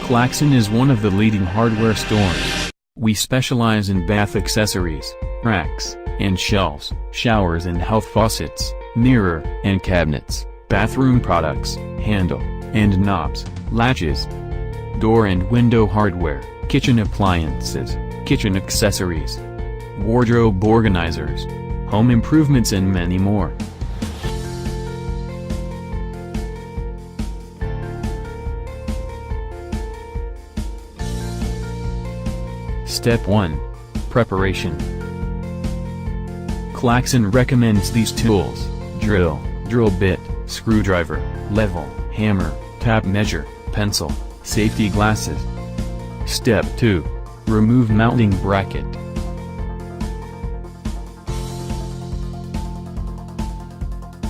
KLAXON is one of the leading hardware stores. We specialize in bath accessories, racks, and shelves, showers and health faucets, mirror and cabinets, bathroom products, handle and knobs, latches, door and window hardware, kitchen appliances, kitchen accessories, wardrobe organizers, home improvements and many more. Step 1. Preparation. KLAXON recommends these tools: drill bit, screwdriver, level, hammer, tape measure, pencil, safety glasses. Step 2. Remove mounting bracket.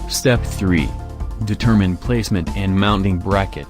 Step 3. Determine placement and mounting bracket.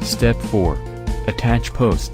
Step 4. Attach post.